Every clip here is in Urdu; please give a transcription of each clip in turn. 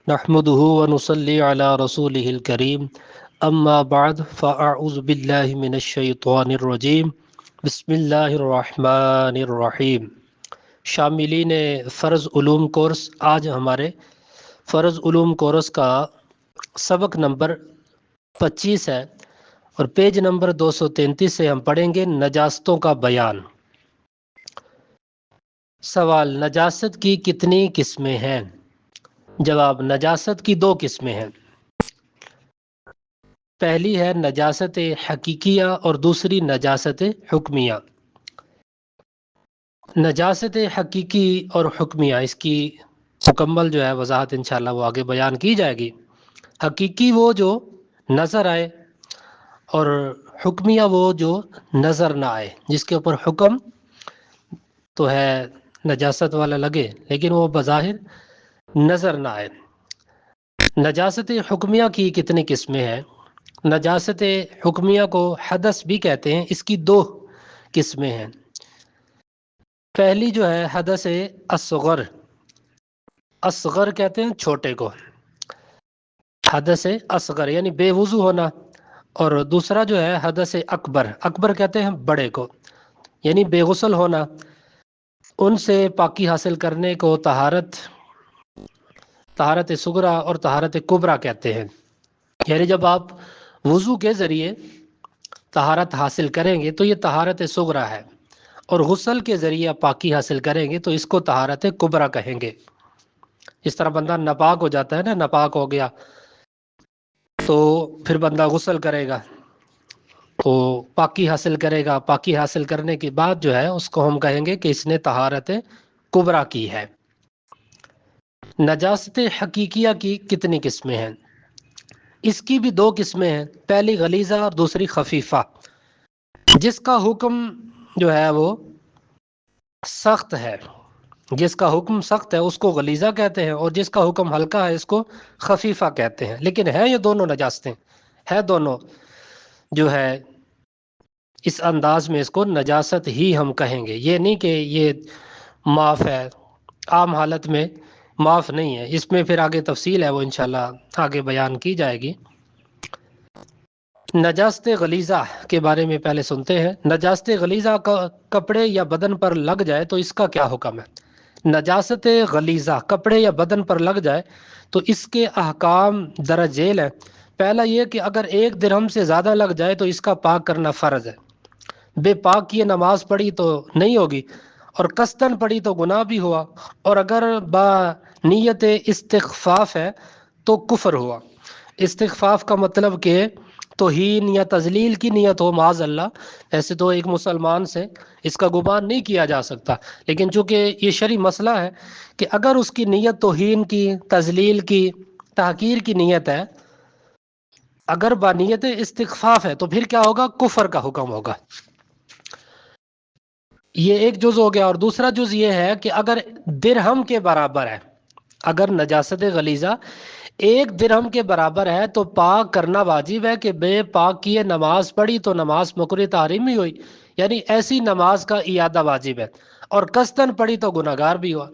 نحمده ونصلي على رسوله الكريم اما بعد فاعوذ باللہ من الشیطان الرجیم بسم اللہ الرحمن الرحیم۔ شاملین فرض علوم کورس، آج ہمارے فرض علوم کورس کا سبق نمبر 25 ہے اور پیج نمبر 233 سے ہم پڑھیں گے نجاستوں کا بیان۔ سوال: نجاست کی کتنی قسمیں ہیں؟ جواب: نجاست کی 2 قسمیں ہیں۔ پہلی ہے نجاست حقیقیہ اور دوسری نجاست حکمیہ۔ نجاست حقیقی اور حکمیہ، اس کی مکمل جو ہے وضاحت انشاءاللہ وہ آگے بیان کی جائے گی۔ حقیقی وہ جو نظر آئے اور حکمیہ وہ جو نظر نہ آئے، جس کے اوپر حکم تو ہے نجاست والا لگے لیکن وہ بظاہر نظر نہ آئے۔ نجاست حکمیہ کی کتنی قسمیں ہیں؟ نجاست حکمیہ کو حدث بھی کہتے ہیں، اس کی 2 قسمیں ہیں۔ پہلی جو ہے حدث اصغر، اصغر کہتے ہیں چھوٹے کو، حدث اصغر یعنی بے وضو ہونا، اور دوسرا جو ہے حدث اکبر، اکبر کہتے ہیں بڑے کو، یعنی بے غسل ہونا۔ ان سے پاکی حاصل کرنے کو طہارت صغریٰ اور طہارت کبریٰ کہتے ہیں۔ یعنی جب آپ وضو کے ذریعے طہارت حاصل کریں گے تو یہ طہارت صغریٰ ہے، اور غسل کے ذریعے آپ پاکی حاصل کریں گے تو اس کو طہارت کبریٰ کہیں گے۔ اس طرح بندہ ناپاک ہو جاتا ہے نا، ناپاک ہو گیا تو پھر بندہ غسل کرے گا تو پاکی حاصل کرے گا، پاکی حاصل کرنے کے بعد جو ہے اس کو ہم کہیں گے کہ اس نے طہارت کبریٰ کی ہے۔ نجاست حقیقیہ کی کتنی قسمیں ہیں؟ اس کی بھی 2 قسمیں ہیں، پہلی غلیظہ اور دوسری خفیفہ۔ جس کا حکم جو ہے وہ سخت ہے، جس کا حکم سخت ہے اس کو غلیظہ کہتے ہیں، اور جس کا حکم ہلکا ہے اس کو خفیفہ کہتے ہیں۔ لیکن ہے یہ دونوں نجاستیں، ہے دونوں جو ہے اس انداز میں اس کو نجاست ہی ہم کہیں گے، یہ نہیں کہ یہ معاف ہے، عام حالت میں معاف نہیں ہے، اس میں پھر آگے تفصیل ہے وہ انشاءاللہ آگے بیان کی جائے گی۔ نجاست غلیظہ کے بارے میں پہلے سنتے ہیں۔ نجاست غلیظہ کا کپڑے یا بدن پر لگ جائے تو اس کا کیا حکم ہے؟ نجاست غلیظہ کپڑے یا بدن پر لگ جائے تو اس کے احکام درج ذیل ہیں۔ پہلا یہ کہ اگر 1 درہم سے زیادہ لگ جائے تو اس کا پاک کرنا فرض ہے۔ بے پاک کیے نماز پڑھی تو نہیں ہوگی، اور قصداً پڑھی تو گناہ بھی ہوا، اور اگر با نیت استخفاف ہے تو کفر ہوا۔ استخفاف کا مطلب کہ توہین یا تذلیل کی نیت ہو، معاذ اللہ۔ ایسے تو ایک مسلمان سے اس کا گمان نہیں کیا جا سکتا، لیکن چونکہ یہ شرعی مسئلہ ہے کہ اگر اس کی نیت توہین کی، تذلیل کی، تحقیر کی نیت ہے، اگر بانیت استخفاف ہے تو پھر کیا ہوگا؟ کفر کا حکم ہوگا۔ یہ ایک جز ہو گیا، اور دوسرا جز یہ ہے کہ اگر درہم کے برابر ہے، اگر نجاست غلیظہ 1 درہم کے برابر ہے تو پاک کرنا واجب ہے، کہ بے پاک کیے نماز پڑھی تو نماز مکروہ تحریمی ہوئی، یعنی ایسی نماز کا اعادہ واجب ہے، اور قصداً پڑھی تو گناہگار بھی ہوا۔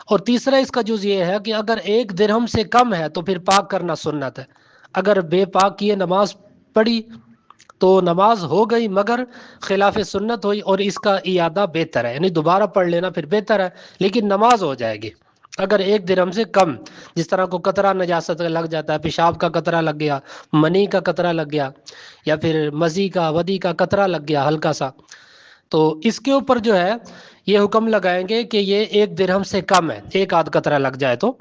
اور تیسرا اس کا جز یہ ہے کہ اگر 1 درہم سے کم ہے تو پھر پاک کرنا سنت ہے۔ اگر بے پاک کیے نماز پڑھی تو نماز ہو گئی مگر خلاف سنت ہوئی، اور اس کا اعادہ بہتر ہے، یعنی دوبارہ پڑھ لینا پھر بہتر ہے، لیکن نماز ہو جائے گی اگر 1 درہم سے کم۔ جس طرح کو قطرہ نجاست لگ جاتا ہے، پیشاب کا قطرہ لگ گیا، منی کا قطرہ لگ گیا، یا پھر مزی کا ودی کا قطرہ لگ گیا ہلکا سا، تو اس کے اوپر جو ہے یہ حکم لگائیں گے کہ یہ 1 درہم سے کم ہے، 1 آدھ قطرہ لگ جائے تو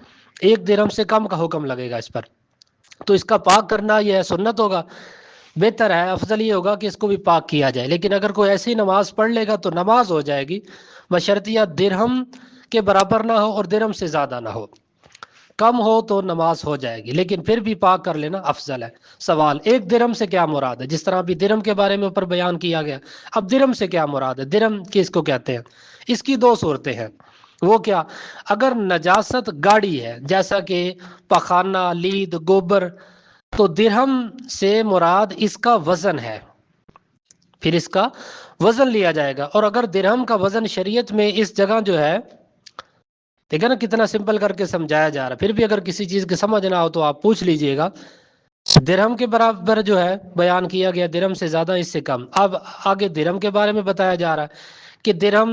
1 درہم سے کم کا حکم لگے گا اس پر، تو اس کا پاک کرنا یہ ہے سنت ہوگا، بہتر ہے، افضل یہ ہوگا کہ اس کو بھی پاک کیا جائے۔ لیکن اگر کوئی ایسی نماز پڑھ لے گا تو نماز ہو جائے گی، بشرطیہ درہم کے برابر نہ ہو اور درہم سے زیادہ نہ ہو، کم ہو تو نماز ہو جائے گی، لیکن پھر بھی پاک کر لینا افضل ہے۔ سوال: 1 درہم سے کیا مراد ہے؟ جس طرح ابھی درہم کے بارے میں اوپر بیان کیا گیا، اب درہم سے کیا مراد ہے؟ درہم کس کو کہتے ہیں؟ اس کی 2 صورتیں ہیں۔ وہ کیا؟ اگر نجاست گاڑی ہے جیسا کہ پخانہ، لید، گوبر، تو درہم سے مراد اس کا وزن ہے، پھر اس کا وزن لیا جائے گا۔ اور اگر درہم کا وزن شریعت میں اس جگہ جو ہے ٹھیک ہے نا، کتنا سمپل کر کے سمجھایا جا رہا ہے. پھر بھی اگر کسی چیز کی سمجھ نہ ہو تو آپ پوچھ لیجئے گا. درہم کے برابر جو ہے بیان کیا گیا، درہم سے زیادہ اس سے کم. اب آگے درہم کے بارے میں بتایا جا رہا ہے کہ درہم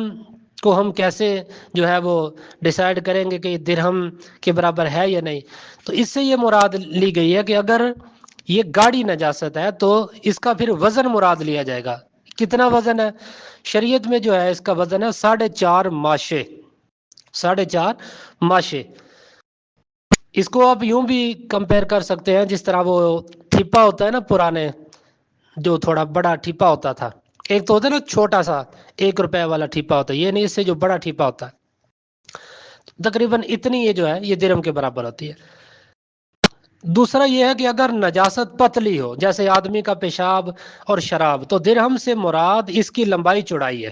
کو ہم کیسے جو ہے وہ ڈیسائیڈ کریں گے کہ درہم کے برابر ہے یا نہیں. تو اس سے یہ مراد لی گئی ہے کہ اگر یہ گاڑی نجاست ہے تو اس کا پھر وزن مراد لیا جائے گا. کتنا وزن ہے؟ شریعت میں جو ہے اس کا وزن ہے 4.5 ماشے. 4.5 ماشے. اس کو آپ یوں بھی کمپیئر کر سکتے ہیں جس طرح وہ ٹھپا ہوتا ہے نا پرانے، جو تھوڑا بڑا ٹھپا ہوتا تھا. ایک تو ہوتا ہے نا چھوٹا سا 1 روپے والا ٹھپا ہوتا ہے، یہ نہیں، اس سے جو بڑا ٹھپا ہوتا ہے تقریباً اتنی یہ جو ہے یہ درہم کے برابر ہوتی ہے. دوسرا یہ ہے کہ اگر نجاست پتلی ہو جیسے آدمی کا پیشاب اور شراب، تو درہم سے مراد اس کی لمبائی چوڑائی ہے.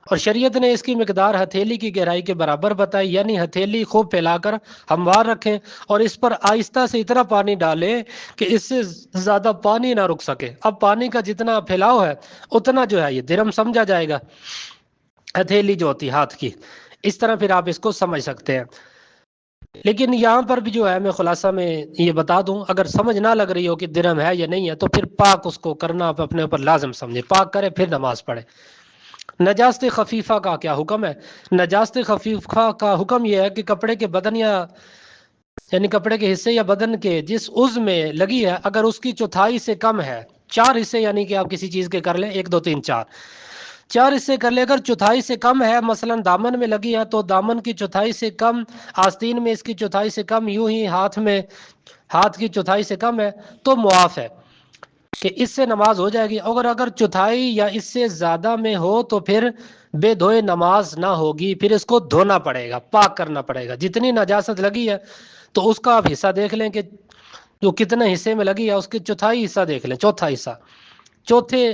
اور شریعت نے اس کی مقدار ہتھیلی کی گہرائی کے برابر بتائی، یعنی ہتھیلی خوب پھیلا کر ہموار رکھیں اور اس پر آہستہ سے اتنا پانی ڈالیں کہ اس سے زیادہ پانی نہ رک سکے. اب پانی کا جتنا پھیلاؤ ہے اتنا جو ہے یہ درہم سمجھا جائے گا، ہتھیلی جو ہوتی ہاتھ کی. اس طرح پھر آپ اس کو سمجھ سکتے ہیں. لیکن یہاں پر بھی جو ہے میں خلاصہ میں یہ بتا دوں، اگر سمجھ نہ لگ رہی ہو کہ درہم ہے یا نہیں ہے تو پھر پاک اس کو کرنا آپ اپنے اوپر لازم سمجھے، پاک کرے پھر نماز پڑھے. نجاست خفیفہ کا کیا حکم ہے؟ نجاست خفیفہ کا حکم یہ ہے کہ کپڑے کے بدن یعنی کپڑے کے حصے یا بدن کے جس عضو میں لگی ہے اگر اس کی چوتھائی سے کم ہے، 4 حصے یعنی کہ آپ کسی چیز کے کر لیں 1 2 3 4 حصے کر لیں، اگر چوتھائی سے کم ہے، مثلا دامن میں لگی ہے تو دامن کی چوتھائی سے کم، آستین میں اس کی چوتھائی سے کم، یوں ہی ہاتھ کی چوتھائی سے کم ہے تو معاف ہے کہ اس سے نماز ہو جائے گی. اگر چوتھائی یا اس سے زیادہ میں ہو تو پھر بے دھوئے نماز نہ ہوگی، پھر اس کو دھونا پڑے گا، پاک کرنا پڑے گا. جتنی نجاست لگی ہے تو اس کا آپ حصہ دیکھ لیں کہ جو کتنے حصے میں لگی ہے اس کی چوتھائی حصہ دیکھ لیں، چوتھا حصہ، چوتھے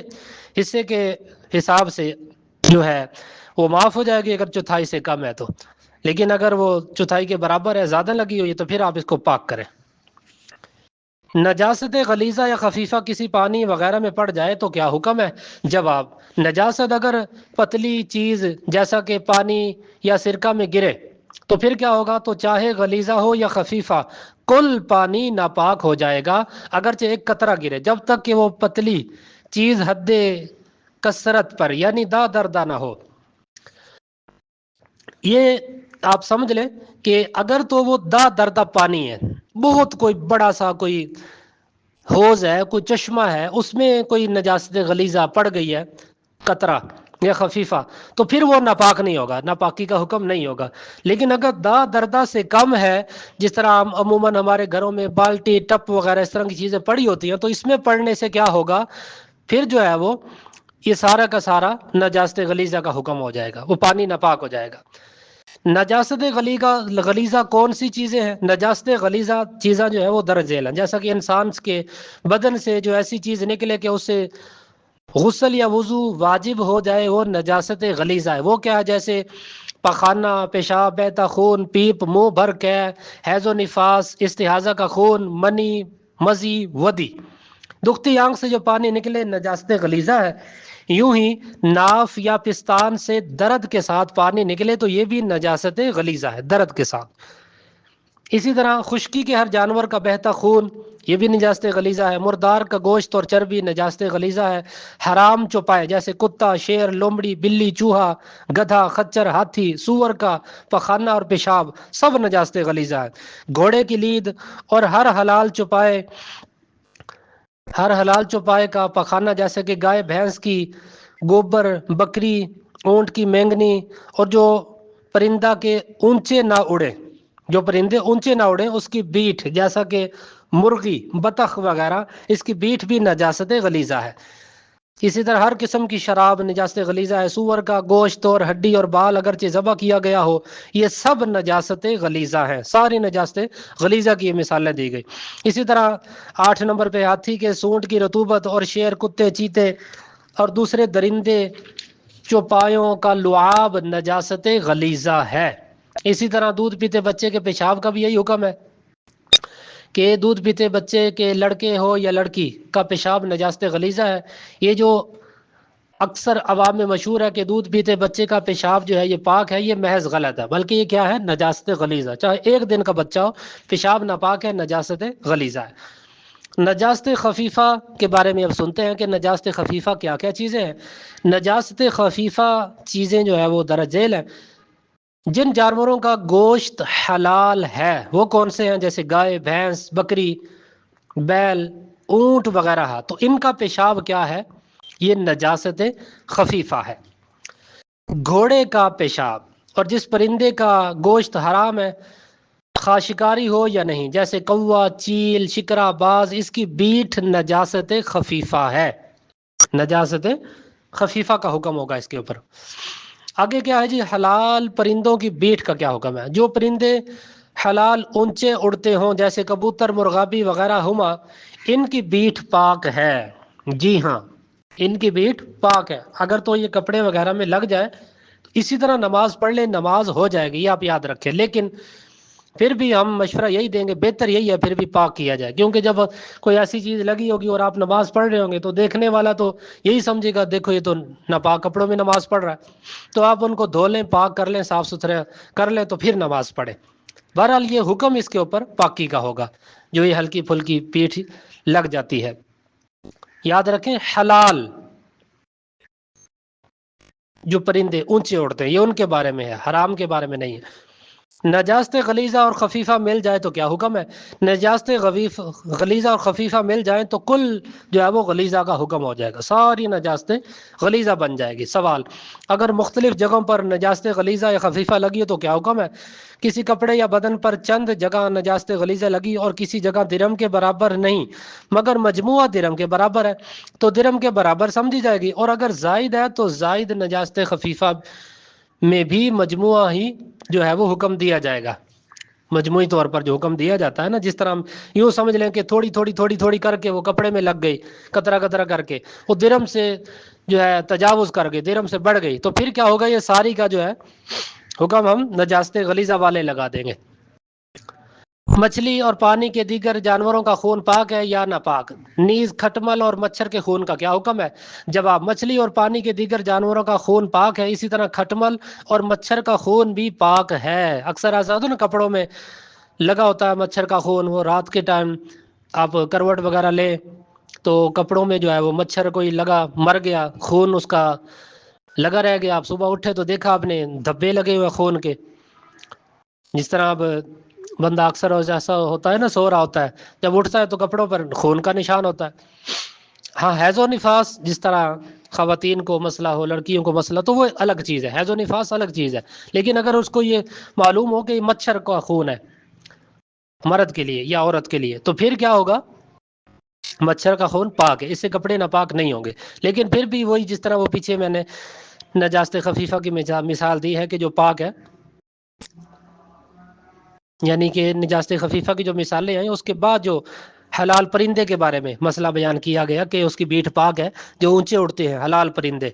حصے کے حساب سے جو ہے وہ معاف ہو جائے گی اگر چوتھائی سے کم ہے تو. لیکن اگر وہ چوتھائی کے برابر ہے، زیادہ لگی ہوئی، تو پھر آپ اس کو پاک کریں. نجاست غلیظہ یا خفیفہ کسی پانی وغیرہ میں پڑ جائے تو کیا حکم ہے؟ جواب: نجاست اگر پتلی چیز جیسا کہ پانی یا سرکہ میں گرے تو پھر کیا ہوگا؟ تو چاہے غلیظہ ہو یا خفیفہ کل پانی ناپاک ہو جائے گا، اگرچہ ایک قطرہ گرے، جب تک کہ وہ پتلی چیز حد کثرت پر یعنی دا دردہ نہ ہو. یہ آپ سمجھ لیں کہ اگر تو وہ دا دردہ پانی ہے، بہت کوئی بڑا سا کوئی حوض ہے، کوئی چشمہ ہے، اس میں کوئی نجاست غلیظہ پڑ گئی ہے، قطرہ یا خفیفہ، تو پھر وہ ناپاک نہیں ہوگا، ناپاکی کا حکم نہیں ہوگا. لیکن اگر دا دردہ سے کم ہے، جس طرح عموماً ہمارے گھروں میں بالٹی ٹپ وغیرہ اس طرح کی چیزیں پڑی ہوتی ہیں، تو اس میں پڑنے سے کیا ہوگا؟ پھر جو ہے وہ یہ سارا کا سارا نجاست غلیظہ کا حکم ہو جائے گا، وہ پانی ناپاک ہو جائے گا. نجاست غلیظہ کون سی چیزیں ہیں؟ نجاست غلیظہ چیزیں جو ہے وہ درج ذیل ہیں، جیسا کہ انسان کے بدن سے جو ایسی چیز نکلے کہ اس سے غسل یا وضو واجب ہو جائے، وہ نجاست غلیظہ ہے. وہ کیا ہے؟ جیسے پخانہ، پیشاب، بہتا خون، پیپ، منہ بھر کے، حیض و نفاس، استحاضہ کا خون، منی، مزی، ودی. دکھتی آنکھ سے جو پانی نکلے نجاست غلیظہ ہے. یوں ہی ناف یا پستان سے درد کے ساتھ پانی نکلے تو یہ بھی نجاست غلیظہ ہے، درد کے ساتھ. اسی طرح خشکی کے ہر جانور کا بہتا خون یہ بھی نجاست غلیظہ ہے. مردار کا گوشت اور چربی نجاست غلیظہ ہے. حرام چوپائے جیسے کتا، شیر، لومڑی، بلی، چوہا، گدھا، خچر، ہاتھی، سور کا پخانہ اور پیشاب سب نجاست غلیظہ ہے. گھوڑے کی لید اور ہر حلال چوپائے کا پخانہ جیسے کہ گائے بھینس کی گوبر، بکری، اونٹ کی مینگنی، اور جو پرندہ کے اونچے نہ اڑے، جو پرندے اونچے نہ اڑیں اس کی بیٹ جیسا کہ مرغی، بطخ وغیرہ، اس کی بیٹ بھی نجاست غلیظہ ہے. اسی طرح ہر قسم کی شراب نجاست غلیظہ ہے. سور کا گوشت اور ہڈی اور بال اگرچہ ذبح کیا گیا ہو یہ سب نجاست غلیظہ ہیں. ساری نجاست غلیظہ کی یہ مثالیں دی گئی. اسی طرح 8 نمبر پہ ہاتھی کے سونٹ کی رطوبت اور شیر، کتے، چیتے اور دوسرے درندے چوپایوں کا لعاب نجاست غلیظہ ہے. اسی طرح دودھ پیتے بچے کے پیشاب کا بھی یہی حکم ہے کہ دودھ پیتے بچے کے لڑکے ہو یا لڑکی کا پیشاب نجاست غلیظہ ہے. یہ جو اکثر عوام میں مشہور ہے کہ دودھ پیتے بچے کا پیشاب جو ہے یہ پاک ہے، یہ محض غلط ہے، بلکہ یہ کیا ہے؟ نجاست غلیظہ۔ چاہے ایک دن کا بچہ ہو، پیشاب ناپاک ہے، نجاست غلیظہ ہے۔ نجاست خفیفہ کے بارے میں اب سنتے ہیں کہ نجاست خفیفہ کیا کیا چیزیں ہیں۔ نجاست خفیفہ چیزیں جو ہے وہ درج ذیل ہیں۔ جن جانوروں کا گوشت حلال ہے وہ کون سے ہیں؟ جیسے گائے، بھینس، بکری، بیل، اونٹ وغیرہ ہے، تو ان کا پیشاب کیا ہے؟ یہ نجاست خفیفہ ہے۔ گھوڑے کا پیشاب اور جس پرندے کا گوشت حرام ہے، خواہ شکاری ہو یا نہیں، جیسے کوا، چیل، شکرا، باز، اس کی بیٹ نجاست خفیفہ ہے۔ نجاست خفیفہ کا حکم ہوگا اس کے اوپر۔ آگے کیا ہے جی؟ حلال پرندوں کی بیٹ کا کیا حکم ہے؟ جو پرندے حلال اونچے اڑتے ہوں جیسے کبوتر، مرغابی وغیرہ ہما، ان کی بیٹ پاک ہے۔ جی ہاں، ان کی بیٹ پاک ہے۔ اگر تو یہ کپڑے وغیرہ میں لگ جائے تو اسی طرح نماز پڑھ لیں، نماز ہو جائے گی، یہ آپ یاد رکھیں، لیکن پھر بھی ہم مشورہ یہی دیں گے، بہتر یہی ہے پھر بھی پاک کیا جائے، کیونکہ جب کوئی ایسی چیز لگی ہوگی اور آپ نماز پڑھ رہے ہوں گے تو دیکھنے والا تو یہی سمجھے گا دیکھو یہ تو ناپاک کپڑوں میں نماز پڑھ رہا ہے، تو آپ ان کو دھو لیں، پاک کر لیں، صاف ستھرے کر لیں تو پھر نماز پڑھیں۔ بہرحال یہ حکم اس کے اوپر پاکی کا ہوگا جو یہ ہلکی پھلکی پیٹھ لگ جاتی ہے۔ یاد رکھیں، حلال جو پرندے اونچے اڑتے ہیں یہ ان کے بارے میں ہے، حرام کے بارے میں نہیں ہے۔ نجاست غلیظہ اور خفیفہ مل جائے تو کیا حکم ہے؟ نجاست غلیظہ اور خفیفہ مل جائیں تو کل جو ہے وہ غلیظہ کا حکم ہو جائے گا، ساری نجاستیں غلیظہ بن جائے گی۔ سوال، اگر مختلف جگہوں پر نجاست غلیظہ یا خفیفہ لگی ہو تو کیا حکم ہے؟ کسی کپڑے یا بدن پر چند جگہ نجاست غلیظہ لگی اور کسی جگہ درم کے برابر نہیں مگر مجموعہ درم کے برابر ہے تو درم کے برابر سمجھی جائے گی، اور اگر زائد ہے تو زائد نجاست خفیفہ میں بھی مجموعہ ہی جو ہے وہ حکم دیا جائے گا۔ مجموعی طور پر جو حکم دیا جاتا ہے نا، جس طرح ہم یوں سمجھ لیں کہ تھوڑی تھوڑی تھوڑی تھوڑی کر کے وہ کپڑے میں لگ گئی، قطرہ قطرہ کر کے وہ درم سے جو ہے تجاوز کر گئی، درم سے بڑھ گئی، تو پھر کیا ہوگا؟ یہ ساری کا جو ہے حکم ہم نجاست غلیظہ والے لگا دیں گے۔ مچھلی اور پانی کے دیگر جانوروں کا خون پاک ہے یا ناپاک؟ نیز کھٹمل اور مچھر کے خون کا کیا حکم ہے؟ جواب، مچھلی اور پانی کے دیگر جانوروں کا خون پاک ہے، اسی طرح کھٹمل اور مچھر کا خون بھی پاک ہے۔ اکثر ایسا ہوتا ہے نا، کپڑوں میں لگا ہوتا ہے مچھر کا خون، وہ رات کے ٹائم آپ کروٹ وغیرہ لیں تو کپڑوں میں جو ہے وہ مچھر کوئی لگا، مر گیا، خون اس کا لگا رہ گیا، آپ صبح اٹھے تو دیکھا آپ نے دھبے لگے ہوئے خون کے، جس طرح اب بندہ اکثر ایسا ہوتا ہے نا، سو رہا ہوتا ہے، جب اٹھتا ہے تو کپڑوں پر خون کا نشان ہوتا ہے۔ ہاں، حیض و نفاس جس طرح خواتین کو مسئلہ ہو، لڑکیوں کو مسئلہ، تو وہ الگ چیز ہے، حیض و نفاس الگ چیز ہے، لیکن اگر اس کو یہ معلوم ہو کہ یہ مچھر کا خون ہے مرد کے لیے یا عورت کے لیے، تو پھر کیا ہوگا؟ مچھر کا خون پاک ہے، اس سے کپڑے ناپاک نہیں ہوں گے، لیکن پھر بھی وہی جس طرح وہ پیچھے میں نے نجاست خفیفہ کی مثال دی ہے کہ جو پاک ہے، یعنی کہ نجاست خفیفہ کی جو مثالیں ہیں اس کے بعد جو حلال پرندے کے بارے میں مسئلہ بیان کیا گیا کہ اس کی بیٹ پاک ہے، جو اونچے اڑتے ہیں حلال پرندے،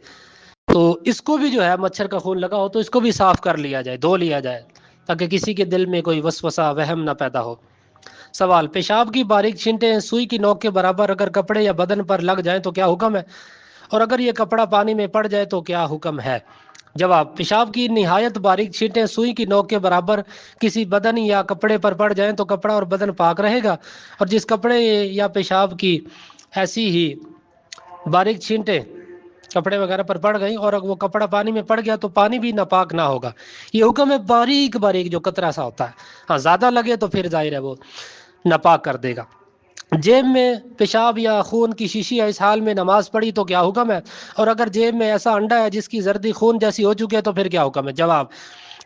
تو اس کو بھی جو ہے مچھر کا خون لگا ہو تو اس کو بھی صاف کر لیا جائے، دھو لیا جائے، تاکہ کسی کے دل میں کوئی وسوسہ وہم نہ پیدا ہو۔ سوال، پیشاب کی باریک چھینٹیں سوئی کی نوک کے برابر اگر کپڑے یا بدن پر لگ جائیں تو کیا حکم ہے؟ اور اگر یہ کپڑا پانی میں پڑ جائے تو کیا حکم ہے؟ جواب، پیشاب کی نہایت باریک چھینٹیں سوئی کی نوک کے برابر کسی بدن یا کپڑے پر پڑ جائیں تو کپڑا اور بدن پاک رہے گا، اور جس کپڑے یا پیشاب کی ایسی ہی باریک چھینٹیں کپڑے وغیرہ پر پڑ گئی اور وہ کپڑا پانی میں پڑ گیا تو پانی بھی ناپاک نہ ہوگا۔ یہ حکم ہے باریک باریک جو قطرہ سا ہوتا ہے، ہاں زیادہ لگے تو پھر ظاہر ہے وہ ناپاک کر دے گا۔ جیب میں پیشاب یا خون کی شیشی ہے، اس حال میں نماز پڑھی تو کیا حکم ہے؟ اور اگر جیب میں ایسا انڈا ہے جس کی زردی خون جیسی ہو چکی ہے تو پھر کیا حکم ہے؟ جواب،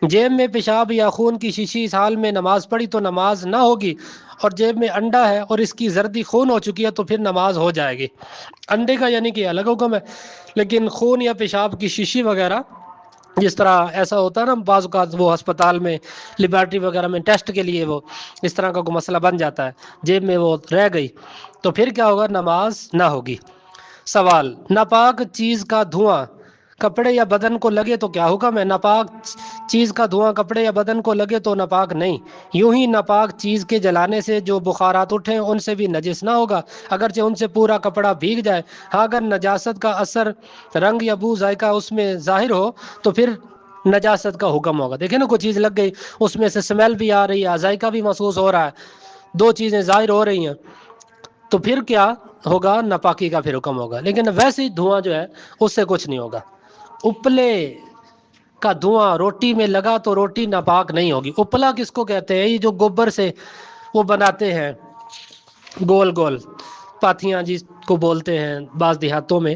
جیب میں پیشاب یا خون کی شیشی اس حال میں نماز پڑھی تو نماز نہ ہوگی، اور جیب میں انڈا ہے اور اس کی زردی خون ہو چکی ہے تو پھر نماز ہو جائے گی۔ انڈے کا یعنی کہ الگ حکم ہے، لیکن خون یا پیشاب کی شیشی وغیرہ جس طرح ایسا ہوتا ہے نا، بعض اوقات وہ ہسپتال میں لیبارٹری وغیرہ میں ٹیسٹ کے لیے وہ اس طرح کا کوئی مسئلہ بن جاتا ہے، جیب میں وہ رہ گئی تو پھر کیا ہوگا؟ نماز نہ ہوگی۔ سوال، ناپاک چیز کا دھواں کپڑے یا بدن کو لگے تو کیا حکم ہے؟ ناپاک چیز کا دھواں کپڑے یا بدن کو لگے تو ناپاک نہیں، یوں ہی ناپاک چیز کے جلانے سے جو بخارات اٹھیں ان سے بھی نجس نہ ہوگا، اگرچہ ان سے پورا کپڑا بھیگ جائے۔ ہاں اگر نجاست کا اثر رنگ یا بو ذائقہ اس میں ظاہر ہو تو پھر نجاست کا حکم ہوگا۔ دیکھیں نا کوئی چیز لگ گئی، اس میں سے سمیل بھی آ رہی ہے، ذائقہ بھی محسوس ہو رہا ہے، دو چیزیں ظاہر ہو رہی ہیں، تو پھر کیا ہوگا؟ ناپاکی کا پھر حکم ہوگا۔ لیکن ویسے ہی دھواں جو ہے اس سے کچھ نہیں ہوگا۔ اپلے کا دھواں روٹی میں لگا تو روٹی ناپاک نہیں ہوگی۔ اپلا کس کو کہتے ہیں؟ یہ جو گوبر سے وہ بناتے ہیں گول گول پاتھیاں جس کو بولتے ہیں، بعض دیہاتوں میں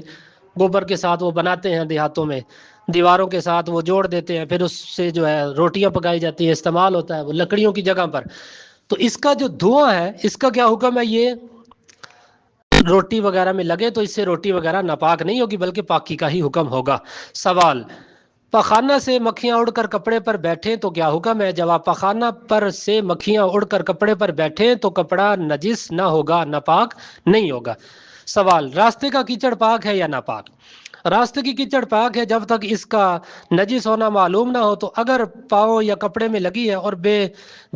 گوبر کے ساتھ وہ بناتے ہیں، دیہاتوں میں دیواروں کے ساتھ وہ جوڑ دیتے ہیں، پھر اس سے جو ہے روٹیاں پکائی جاتی ہیں، استعمال ہوتا ہے وہ لکڑیوں کی جگہ پر۔ تو اس کا جو دھواں ہے اس کا کیا حکم ہے؟ یہ روٹی وغیرہ میں لگے تو اس سے روٹی وغیرہ ناپاک نہیں ہوگی بلکہ پاکی کا ہی حکم ہوگا۔ سوال، پخانہ سے مکھیاں اڑ کر کپڑے پر بیٹھیں تو کیا حکم ہے؟ جواب، پخانہ پر سے مکھیاں اڑ کر کپڑے پر بیٹھیں تو کپڑا نجس نہ ہوگا، ناپاک نہیں ہوگا۔ سوال، راستے کا کیچڑ پاک ہے یا ناپاک؟ راستے کی کیچڑ پاک ہے جب تک اس کا نجس ہونا معلوم نہ ہو، تو اگر پاؤں یا کپڑے میں لگی ہے اور بے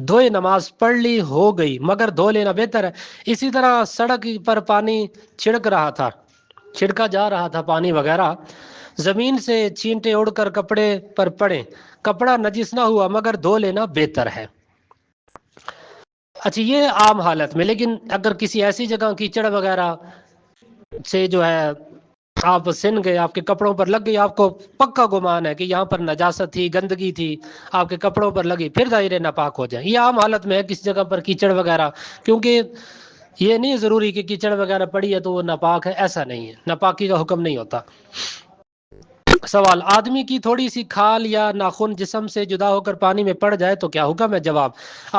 دھوئے نماز پڑھ لی ہو گئی، مگر دھو لینا بہتر ہے۔ اسی طرح سڑک پر پانی چھڑکا جا رہا تھا پانی وغیرہ، زمین سے چینٹے اڑ کر کپڑے پر پڑے، کپڑا نجس نہ ہوا مگر دھو لینا بہتر ہے۔ اچھا یہ عام حالت میں، لیکن اگر کسی ایسی جگہ کیچڑ وغیرہ سے جو ہے آپ سن گئے، آپ کے کپڑوں پر لگ گئی، آپ کو پکا گمان ہے کہ یہاں پر نجاست تھی، گندگی تھی، آپ کے کپڑوں پر لگی، پھر ظاہر ناپاک ہو جائیں۔ یہ عام حالت میں ہے کس جگہ پر کیچڑ وغیرہ، کیونکہ یہ نہیں ضروری کہ کیچڑ وغیرہ پڑی ہے تو وہ ناپاک ہے، ایسا نہیں ہے، ناپاکی کا حکم نہیں ہوتا۔ سوال، آدمی کی تھوڑی سی کھال یا ناخن جسم سے جدا ہو کر پانی میں پڑ جائے تو کیا حکم ہے؟ جواب،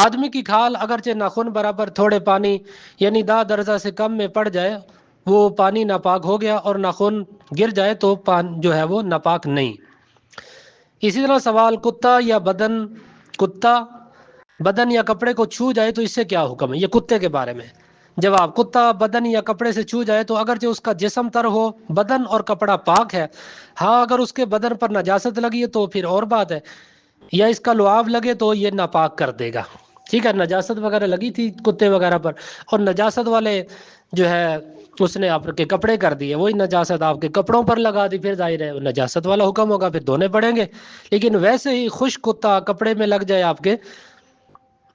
آدمی کی کھال اگرچہ ناخن برابر تھوڑے پانی یعنی 10 درجہ سے کم میں پڑ جائے وہ پانی ناپاک ہو گیا، اور ناخن گر جائے تو جو ہے وہ ناپاک نہیں۔ اسی طرح سوال، کتا بدن یا کپڑے کو چھو جائے تو اس سے کیا حکم ہے؟ یہ کتے کے بارے میں۔ جواب، کتا بدن یا کپڑے سے چھو جائے تو اگرچہ اس کا جسم تر ہو، بدن اور کپڑا پاک ہے۔ ہاں اگر اس کے بدن پر نجاست لگی ہے تو پھر اور بات ہے، یا اس کا لعاب لگے تو یہ ناپاک کر دے گا۔ ٹھیک ہے، نجاست وغیرہ لگی تھی کتے وغیرہ پر، اور نجاست والے جو ہے اس نے آپ کے کپڑے کر دیے، وہی نجاست آپ کے کپڑوں پر لگا دی، پھر ظاہر ہے نجاست والا حکم ہوگا، پھر دھونے پڑیں گے۔ لیکن ویسے ہی خشک کتا کپڑے میں لگ جائے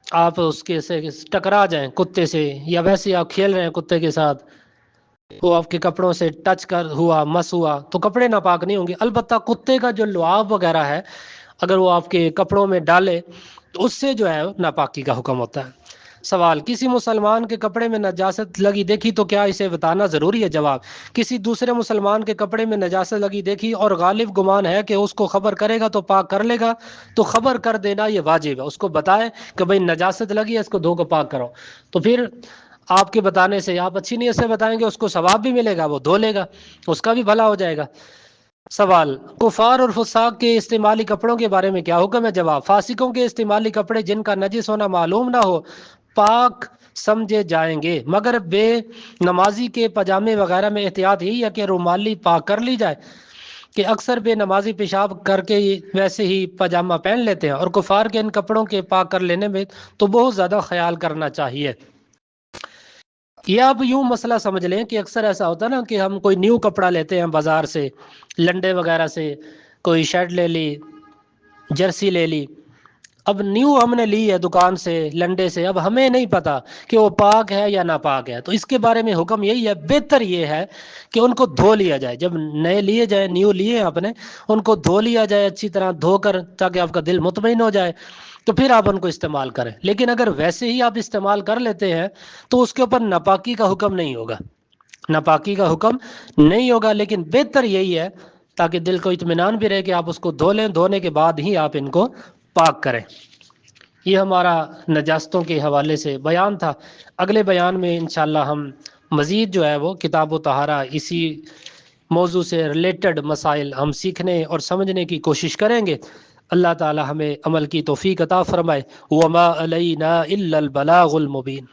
آپ اس کے سے ٹکرا جائیں کتے سے، یا ویسے آپ کھیل رہے ہیں کتے کے ساتھ، وہ آپ کے کپڑوں سے مس ہوا تو کپڑے ناپاک نہیں ہوں گے۔ البتہ کتے کا جو لعاب وغیرہ ہے اگر وہ آپ کے کپڑوں میں ڈالے تو اس سے جو ہے ناپاکی کا حکم ہوتا ہے۔ سوال، کسی مسلمان کے کپڑے میں نجاست لگی دیکھی تو کیا اسے بتانا ضروری ہے؟ جواب، کسی دوسرے مسلمان کے کپڑے میں نجاست لگی دیکھی اور غالب گمان ہے کہ اس کو خبر کرے گا تو پاک کر لے گا، تو خبر کر دینا یہ واجب ہے، اس کو بتائے کہ بھئی نجاست لگی ہے، اس کو دھو کو پاک کرو، تو پھر آپ کے بتانے سے، آپ اچھی نیت سے بتائیں گے، اس کو ثواب بھی ملے گا، وہ دھو لے گا، اس کا بھی بھلا ہو جائے گا۔ سوال، کفار اور فساق کے استعمالی کپڑوں کے بارے میں کیا حکم ہے؟ جواب، فاسقوں کے استعمالی کپڑے جن کا نجس ہونا معلوم نہ ہو پاک سمجھے جائیں گے، مگر بے نمازی کے پاجامے وغیرہ میں احتیاط یہی ہے کہ رومالی پاک کر لی جائے، کہ اکثر بے نمازی پیشاب کر کے ویسے ہی پاجامہ پہن لیتے ہیں، اور کفار کے ان کپڑوں کے پاک کر لینے میں تو بہت زیادہ خیال کرنا چاہیے۔ یہ آپ یوں مسئلہ سمجھ لیں کہ اکثر ایسا ہوتا ہے نا کہ ہم کوئی نیو کپڑا لیتے ہیں بازار سے، لنڈے وغیرہ سے، کوئی شرٹ لے لی، جرسی لے لی، اب نیو ہم نے لی ہے دکان سے، لنڈے سے، اب ہمیں نہیں پتا کہ وہ پاک ہے یا ناپاک ہے، تو اس کے بارے میں حکم یہی ہے، بہتر یہ ہے کہ ان کو دھو لیا جائے، جب نئے لیے جائے، نیو لیے ہیں آپ نے، ان کو دھو لیا جائے اچھی طرح دھو کر، تاکہ آپ کا دل مطمئن ہو جائے، تو پھر آپ ان کو استعمال کریں۔ لیکن اگر ویسے ہی آپ استعمال کر لیتے ہیں تو اس کے اوپر ناپاکی کا حکم نہیں ہوگا، ناپاکی کا حکم نہیں ہوگا، لیکن بہتر یہی ہے تاکہ دل کو اطمینان بھی رہے کہ آپ اس کو دھو لیں، دھونے کے بعد ہی آپ ان کو پاک کریں۔ یہ ہمارا نجاستوں کے حوالے سے بیان تھا۔ اگلے بیان میں انشاءاللہ ہم مزید جو ہے وہ کتاب و طہارہ، اسی موضوع سے ریلیٹڈ مسائل ہم سیکھنے اور سمجھنے کی کوشش کریں گے۔ اللہ تعالی ہمیں عمل کی توفیق عطا فرمائے۔ وما علینا الا البلاغ المبین۔